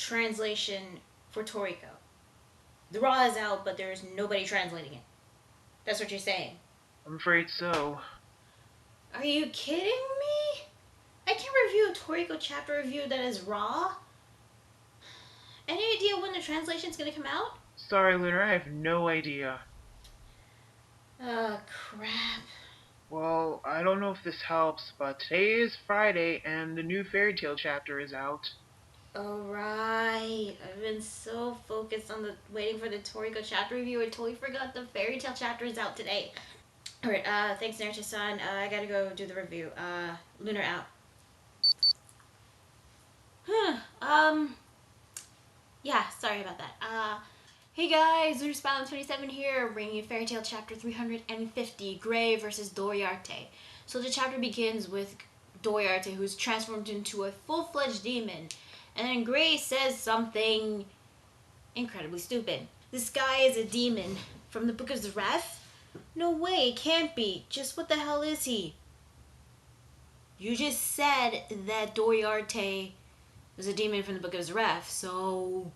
translation for Toriko. The Raw is out, but there's nobody translating it. That's what you're saying. I'm afraid so. Are you kidding me? I can't review a Toriko chapter review that is Raw. Any idea when the translation's gonna come out? Sorry, Lunar, I have no idea. Oh, crap. Well, I don't know if this helps, but today is Friday and the new fairy tale chapter is out. Alright. I've been so focused on waiting for the Toriko chapter review, I totally forgot the fairy tale chapter is out today. Alright, thanks Naruto-san. I gotta go do the review. Lunar out. Yeah, sorry about that. Hey guys, LunarSpasm27 here, bringing you Fairy Tale Chapter 350, Gray versus Doriarte. So the chapter begins with Doriarte, who's transformed into a full-fledged demon, and then Gray says something incredibly stupid. This guy is a demon from the Book of the Wrath? No way, it can't be. Just what the hell is he? You just said that Doriarte was a demon from the Book of the Wrath, so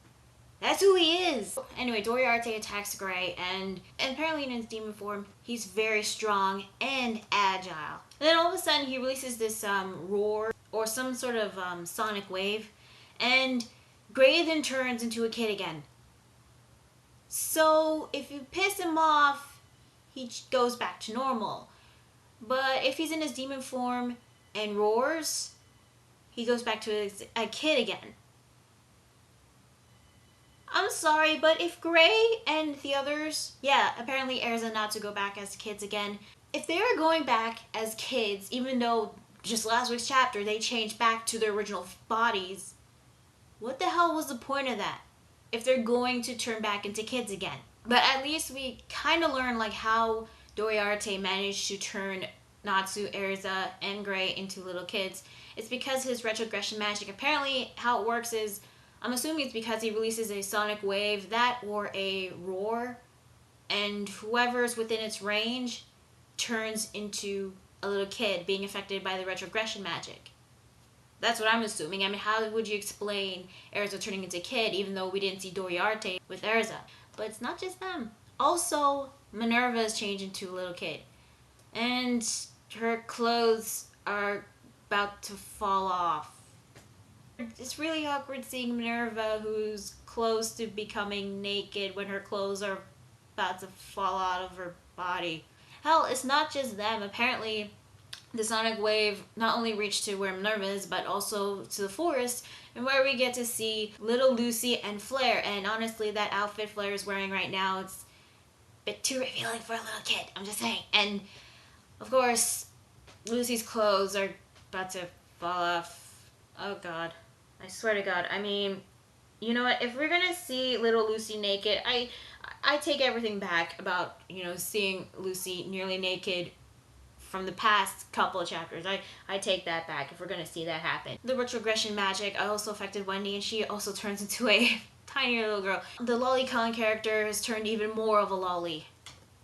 that's who he is. Anyway, Doriarte attacks Gray, and apparently in his demon form, he's very strong and agile. And then all of a sudden, he releases this roar, or some sort of sonic wave, and Gray then turns into a kid again. So, if you piss him off, he goes back to normal. But if he's in his demon form and roars, he goes back to a kid again. I'm sorry, but if Gray and the others, yeah, apparently Erza not to go back as kids again. If they're going back as kids, even though just last week's chapter they changed back to their original bodies, what the hell was the point of that? If they're going to turn back into kids again. But at least we kind of learn like how Doriarte managed to turn Natsu, Erza, and Gray into little kids. It's because his retrogression magic. Apparently how it works is, I'm assuming it's because he releases a sonic wave, that or a roar, and whoever's within its range turns into a little kid being affected by the retrogression magic. That's what I'm assuming. I mean, how would you explain Erza turning into a kid even though we didn't see Doriarte with Erza? But it's not just them. Also, Minerva's changed into a little kid. And her clothes are about to fall off. It's really awkward seeing Minerva, who's close to becoming naked, when her clothes are about to fall out of her body. Hell, it's not just them. Apparently, the sonic wave not only reached to where Minerva is, but also to the forest, and where we get to see little Lucy and Flare. And honestly, that outfit Flare is wearing right now, it's a bit too revealing for a little kid, I'm just saying. And, of course, Lucy's clothes are about to fall off. Oh god. I swear to god. I mean, you know what? If we're gonna see little Lucy naked, I take everything back about, seeing Lucy nearly naked from the past couple of chapters. I take that back if we're gonna see that happen. The retrogression magic also affected Wendy, and she also turns into a tiny little girl. The lolicon character has turned even more of a lolly.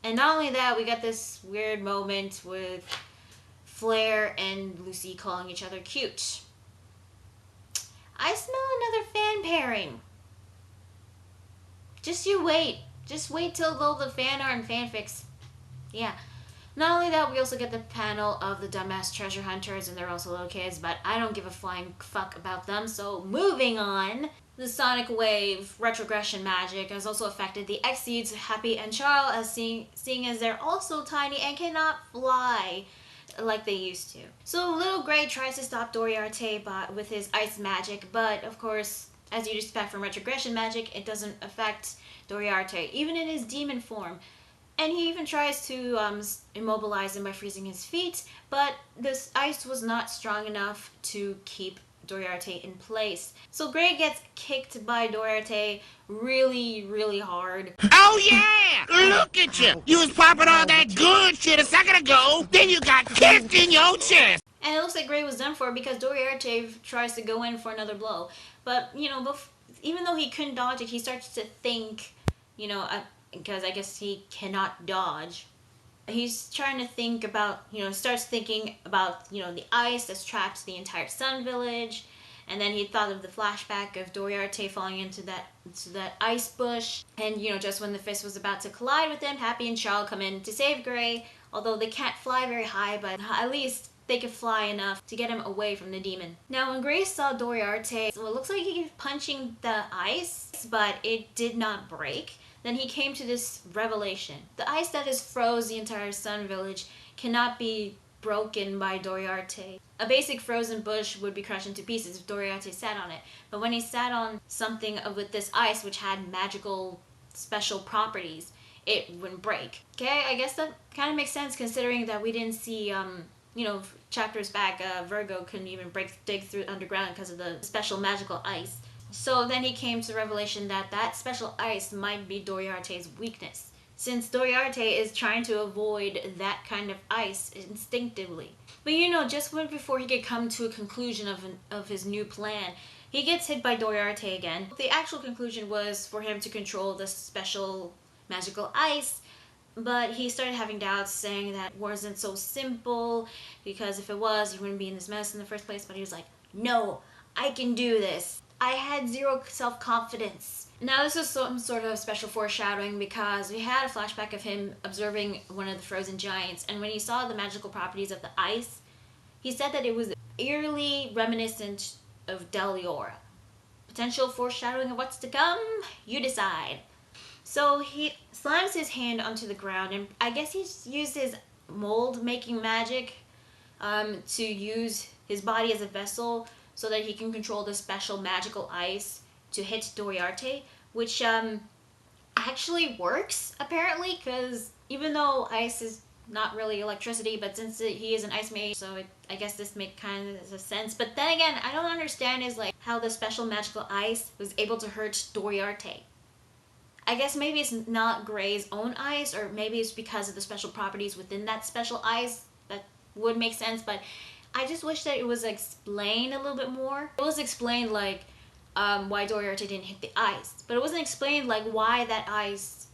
And not only that, we got this weird moment with Flare and Lucy calling each other cute. I smell another fan pairing. Just you wait. Just wait till all the fan art and fanfics. Yeah. Not only that, we also get the panel of the dumbass treasure hunters, and they're also little kids, but I don't give a flying fuck about them, so moving on. The sonic wave retrogression magic has also affected the Exceeds, Happy and Charles, as seeing as they're also tiny and cannot fly like they used to. So little Gray tries to stop Doriarte with his ice magic, but of course, as you'd expect from retrogression magic, it doesn't affect Doriarte, even in his demon form. And he even tries to immobilize him by freezing his feet, but this ice was not strong enough to keep Doriarte in place. So Gray gets kicked by Doriarte really, really hard. Oh yeah! Look at you! You was popping all that good shit a second ago, then you got kicked in your chest! And it looks like Gray was done for because Doriarte tries to go in for another blow. But, even though he couldn't dodge it, he starts to think, because I guess he cannot dodge. He's trying to think about, starts thinking about, the ice that's trapped the entire Sun Village. And then he thought of the flashback of Doriarte falling into that ice bush. And, just when the fist was about to collide with him, Happy and Charles come in to save Gray. Although they can't fly very high, but at least they could fly enough to get him away from the demon. Now, when Gray saw Doriarte, so it looks like he was punching the ice, but it did not break. Then he came to this revelation. The ice that has froze the entire Sun Village cannot be broken by Doriarte. A basic frozen bush would be crushed into pieces if Doriarte sat on it. But when he sat on something with this ice, which had magical special properties, it wouldn't break. Okay, I guess that kind of makes sense considering that we didn't see, chapters back, Virgo couldn't even dig through underground because of the special magical ice. So then he came to the revelation that that special ice might be Doriarte's weakness, since Doriarte is trying to avoid that kind of ice instinctively. But just before he could come to a conclusion of his new plan, he gets hit by Doriarte again. The actual conclusion was for him to control the special magical ice, but he started having doubts, saying that it wasn't so simple, because if it was, he wouldn't be in this mess in the first place. But he was like, no, I can do this. I had zero self-confidence. Now this is some sort of special foreshadowing, because we had a flashback of him observing one of the frozen giants, and when he saw the magical properties of the ice, he said that it was eerily reminiscent of Deliora. Potential foreshadowing of what's to come? You decide. So he slams his hand onto the ground, and I guess he's used his mold-making magic to use his body as a vessel so that he can control the special magical ice to hit Doriarte, which actually works, apparently, because even though ice is not really electricity, but since he is an ice mage, so I guess this makes kind of sense. But then again, I don't understand is like how the special magical ice was able to hurt Doriarte. I guess maybe it's not Gray's own ice, or maybe it's because of the special properties within that special ice. That would make sense, but I just wish that it was explained a little bit more. It was explained like why Doriarte didn't hit the ice, but it wasn't explained like why that ice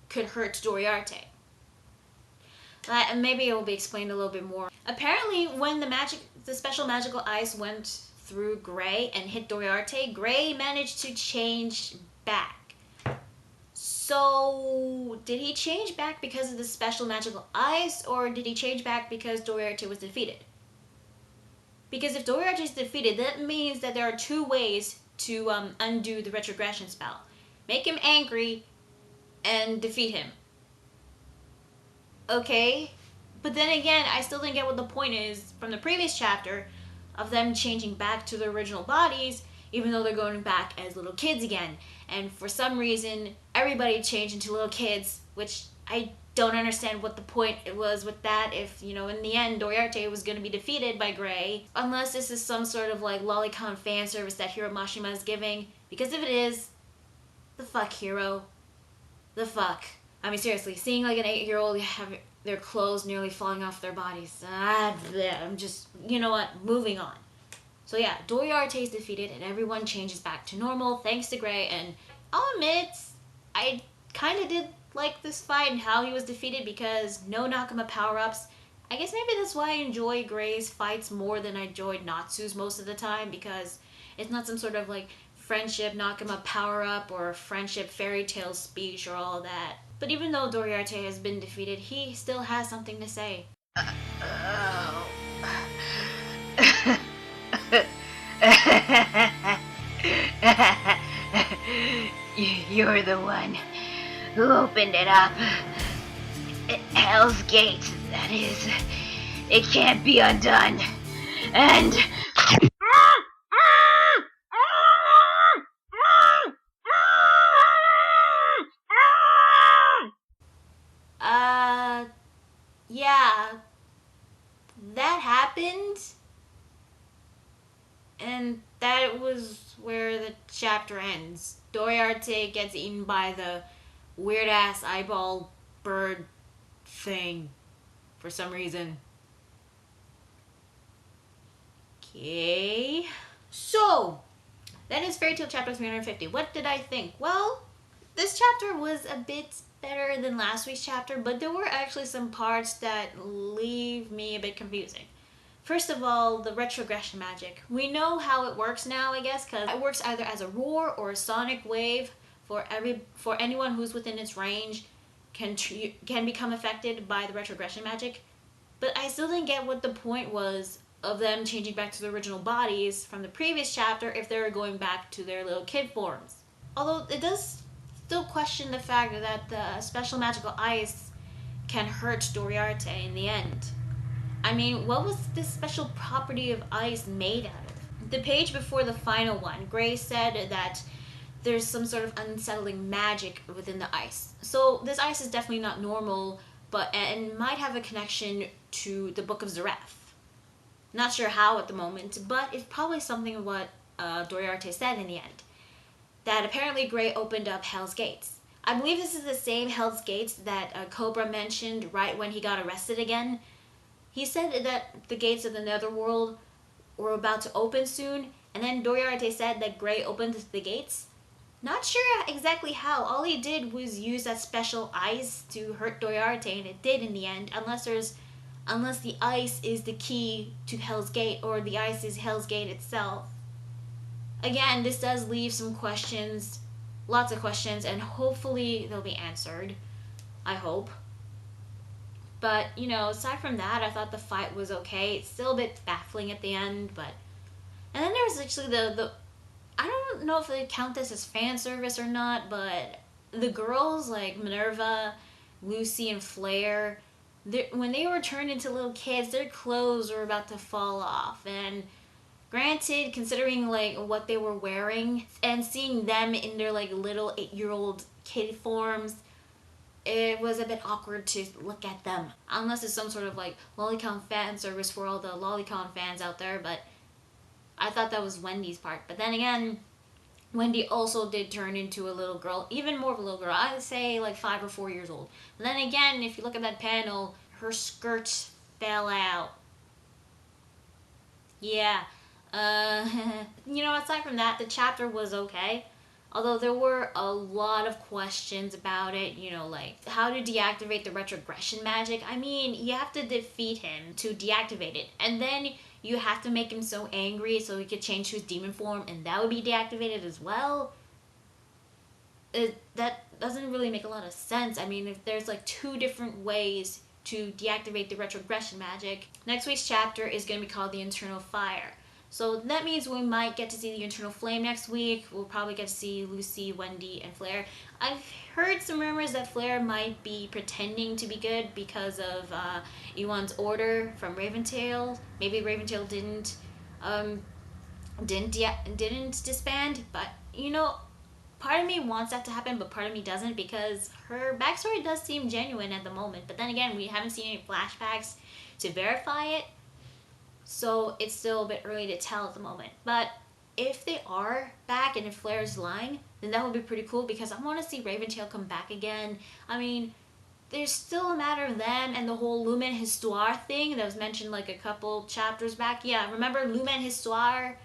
could hurt Doriarte. Maybe it will be explained a little bit more. Apparently, when the special magical ice went through Gray and hit Doriarte, Gray managed to change back. So, did he change back because of the special magical ice, or did he change back because Doriarte was defeated? Because if Doriarte is defeated, that means that there are two ways to undo the retrogression spell. Make him angry and defeat him. Okay, but then again, I still didn't get what the point is from the previous chapter of them changing back to their original bodies, even though they're going back as little kids again. And for some reason, everybody changed into little kids, which I don't understand what the point it was with that, if, in the end, Doriarte was going to be defeated by Gray. Unless this is some sort of, lolicon fan service that Hiro Mashima is giving. Because if it is, the fuck, Hiro. The fuck. I mean, seriously, seeing, an 8-year-old have their clothes nearly falling off their bodies. I'm just, moving on. So yeah, Doriarte is defeated and everyone changes back to normal thanks to Gray, and I'll admit, I kind of did like this fight and how he was defeated because no Nakama power-ups. I guess maybe that's why I enjoy Gray's fights more than I enjoyed Natsu's most of the time, because it's not some sort of friendship Nakama power-up or friendship fairy tale speech or all that. But even though Doriarte has been defeated, he still has something to say. You're the one who opened it up. Hell's Gate, that is. It can't be undone. And... Yeah. That happened. And that was where the chapter ends. Doriarte gets eaten by the weird-ass eyeball bird thing for some reason. Okay. So, that is Fairy Tail Chapter 350. What did I think? Well, this chapter was a bit better than last week's chapter, but there were actually some parts that leave me a bit confusing. First of all, the retrogression magic. We know how it works now, I guess, because it works either as a roar or a sonic wave for anyone who's within its range can become affected by the retrogression magic. But I still didn't get what the point was of them changing back to their original bodies from the previous chapter if they were going back to their little kid forms. Although it does still question the fact that the special magical ice can hurt Doriarte in the end. I mean, what was this special property of ice made out of? The page before the final one, Gray said that there's some sort of unsettling magic within the ice. So this ice is definitely not normal, and might have a connection to the Book of Zareth. Not sure how at the moment, but it's probably something of what Doriarte said in the end. That apparently Gray opened up Hell's Gates. I believe this is the same Hell's Gates that Cobra mentioned right when he got arrested again. He said that the gates of the Netherworld were about to open soon, and then Doriarte said that Gray opened the gates. Not sure exactly how. All he did was use that special ice to hurt Doriarte, and it did in the end, unless the ice is the key to Hell's Gate, or the ice is Hell's Gate itself. Again, this does leave some questions, lots of questions, and hopefully they'll be answered. I hope. But, aside from that, I thought the fight was okay. It's still a bit baffling at the end, but... And then there was actually the I don't know if they count this as fan service or not, but the girls, like Minerva, Lucy, and Flair, when they were turned into little kids, their clothes were about to fall off. And granted, considering, like, what they were wearing, and seeing them in their, like, little 8-year-old kid forms, it was a bit awkward to look at them. Unless it's some sort of, like, lolicon fan service for all the lolicon fans out there, but I thought that was Wendy's part. But then again, Wendy also did turn into a little girl, even more of a little girl. I'd say like 5 or 4 years old. But then again, if you look at that panel, her skirt fell out. Yeah. Aside from that, the chapter was okay. Although there were a lot of questions about it, like how to deactivate the retrogression magic. I mean, you have to defeat him to deactivate it. And then you have to make him so angry so he could change to his demon form, and that would be deactivated as well. That doesn't really make a lot of sense. I mean, if there's like 2 different ways to deactivate the retrogression magic. Next week's chapter is going to be called The Internal Fire. So that means we might get to see the Internal Flame next week. We'll probably get to see Lucy, Wendy, and Flair. I've heard some rumors that Flair might be pretending to be good because of Ewan's order from Raventail. Maybe Raventail didn't disband, but part of me wants that to happen, but part of me doesn't, because her backstory does seem genuine at the moment. But then again, we haven't seen any flashbacks to verify it. So it's still a bit early to tell at the moment. But if they are back and if Flair's lying, then that would be pretty cool, because I want to see Raventail come back again. I mean, there's still a matter of them and the whole Lumen Histoire thing that was mentioned like a couple chapters back. Yeah, remember Lumen Histoire?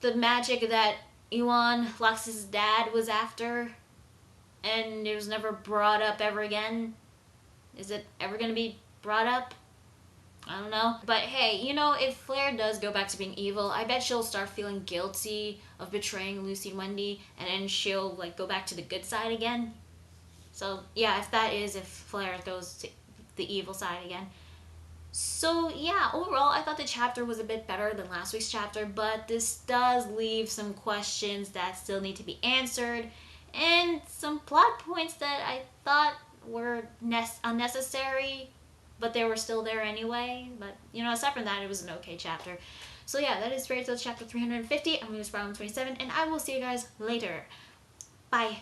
The magic that Ewan, Flux's dad, was after? And it was never brought up ever again? Is it ever going to be brought up? I don't know. But hey, if Flair does go back to being evil, I bet she'll start feeling guilty of betraying Lucy and Wendy, and then she'll like go back to the good side again. So yeah, if Flair goes to the evil side again. So yeah, overall I thought the chapter was a bit better than last week's chapter, but this does leave some questions that still need to be answered, and some plot points that I thought were unnecessary, but they were still there anyway. But, aside from that, it was an okay chapter. So yeah, that is Fairy Tail chapter 350. I'm going to Problem 27, and I will see you guys later. Bye.